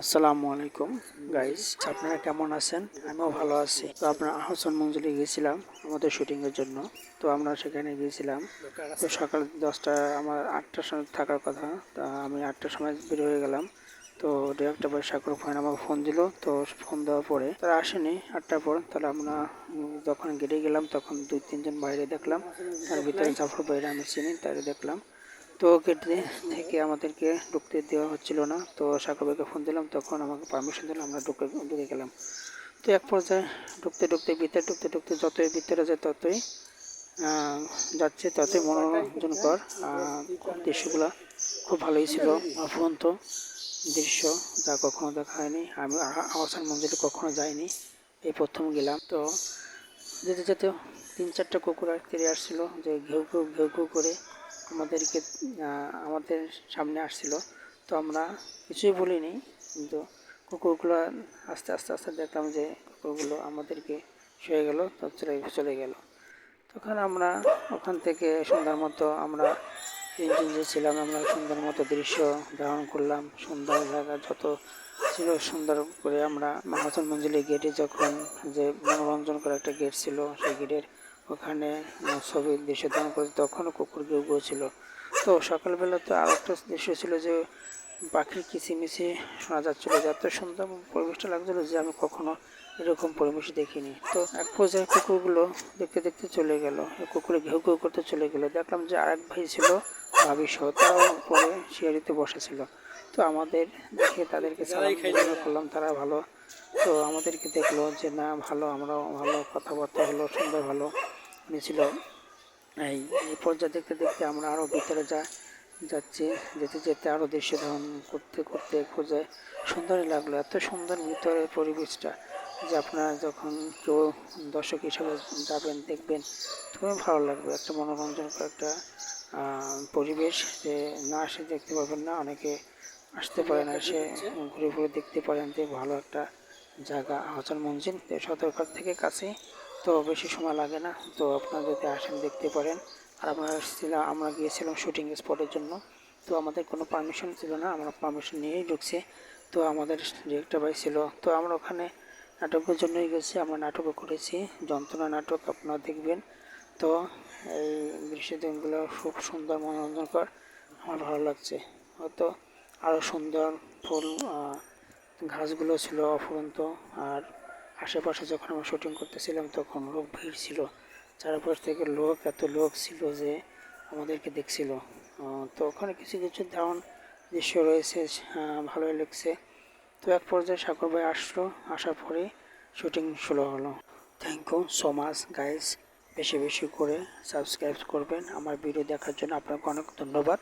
আসসালামু আলাইকুম গাইস, আপনারা কেমন আছেন? আমিও ভালো আছি। তো আমরা আহসান মঞ্জিলে গিয়েছিলাম আমাদের শুটিং এর জন্য। তো আমরা সেখানে গিয়েছিলাম। তো সকাল 10টা, আমার 8টার সময় থাকার কথা। তা আমি 8টার সময় বের হয়ে গেলাম। তো ডিরেক্টর ভাই সাগর ভাই আমাকে ফোন দিল। তো ফোন দেওয়ার পরে তারা আসেনি 8টার পর। তাহলে আমরা যখন গেটে গেলাম তখন 2-3 জন বাইরে দেখলাম। তার ভিতরে জাফর ভাইরা আমি চিনি, তারে দেখলাম। তো গেট থেকে আমাদেরকে ঢুকতে দেওয়া হচ্ছিল না। তো সাগর ভাইকে ফোন দিলাম, তখন আমাকে পারমিশন দিলাম, আমরা ঢুকে গেলাম। তো এক পর্যায়ে ঢুকতে যতই ভিতরে যায় ততই যাচ্ছে, ততই মনোরঞ্জনকর দৃশ্যগুলো খুব ভালোই ছিল। অফুরন্ত দৃশ্য, যা কখনো দেখা হয়নি। আমি আহসান মঞ্জিলে কখনো যাইনি, এই প্রথম গেলাম। তো যেতে যেতে 3-4টা কুকুর তেড়ে আসছিল, যে ঘেউ ঘেউ ঘেউ ঘেউ করে আমাদেরকে আমাদের সামনে আসছিল। তো আমরা কিছুই বলিনি, কিন্তু কুকুরগুলো আস্তে আস্তে আস্তে দেখলাম যে কুকুরগুলো আমাদেরকে শুয়ে গেল, তো চলে গেল। তখন আমরা ওখান থেকে সুন্দর মতো আমরা তিনজন যে ছিলাম, আমরা সুন্দর মতো দৃশ্য ধারণ করলাম। সুন্দর জায়গা যত ছিল সুন্দর করে আমরা আহসান মঞ্জিলের গেটে, যখন যে মনোরঞ্জন করে একটা গেট ছিল, সেই গেটের ওখানে ছবির দৃশ্য ধারণ করে, তখনও কুকুর কেউ ছিল। তো সকালবেলা তো আর একটা দৃশ্য ছিল যে পাখির কিচিমিচি শোনা যাচ্ছিল, যে এত সুন্দর পরিবেশটা লাগছিল যে আমি কখনো এরকম পরিবেশ দেখিনি। তো এক পর্যায়ে কুকুরগুলো দেখতে দেখতে চলে গেল, কুকুরে ঘেউ ঘেউ করতে চলে গেল। দেখলাম যে আরেক ভাই ছিল ভাবি সহ, তারাও পরে শিয়ারিতে বসেছিল। তো আমাদের দেখে তাদেরকে সালাম করলাম, তারা ভালো। তো আমাদেরকে দেখলো যে না ভালো, আমরাও ভালো, কথাবার্তা হলো সুন্দর, ভালো ছিল। এই এই পর্যায়ে দেখতে দেখতে আমরা আরও ভিতরে যাচ্ছি। যেতে যেতে আরও দৃশ্য ধারণ করতে করতে খুঁজে সুন্দরই লাগলো। এত সুন্দর ভিতরের পরিবেশটা, যে আপনারা যখন কেউ দর্শক হিসাবে যাবেন, দেখবেন, খুবই ভালো লাগবে। একটা মনোরঞ্জনকর একটা পরিবেশ, যে না আসে দেখতে পাবেন না। অনেকে আসতে পারেন, এসে ঘুরে ঘুরে দেখতে পারেন যে ভালো একটা জায়গা আহসান মঞ্জিল। সদরঘাট থেকে কাছে, তো বেশি সময় লাগে না। তো আপনারা যদি আসেন দেখতে পারেন। আর আমরা গিয়েছিলাম শুটিং স্পটের জন্য। তো আমাদের কোনো পারমিশন ছিল না, আমরা পারমিশন নিয়েই ঢুকছি। তো আমাদের ডিরেক্টর ভাই ছিল। তো আমরা ওখানে নাটকের জন্যই গেছি, আমরা নাটকও করেছি, যন্ত্রণা নাটক, আপনারা দেখবেন। তো এই দৃশ্যগুলো খুব সুন্দর, মনোরঞ্জনকর, আমার ভালো লাগছে। হয়তো আরও সুন্দর ফুল ঘাসগুলো ছিল অফুরন্ত। আর আশেপাশে যখন আমরা শুটিং করতেছিলাম তখন লোক ভিড় ছিল, চারপাশ থেকে লোক, এত লোক ছিল যে আমাদেরকে দেখছিল। তো ওখানে কিছু কিছু দারুণ দৃশ্য রয়েছে, ভালোই লাগছে। তো এক পর্যায়ে সাগর ভাই আসলো, আসার পরে শুটিং শুরু হলো। Thank you so much guys, বেশি বেশি করে সাবস্ক্রাইব করবেন। আমার ভিডিও দেখার জন্য আপনাকে অনেক ধন্যবাদ।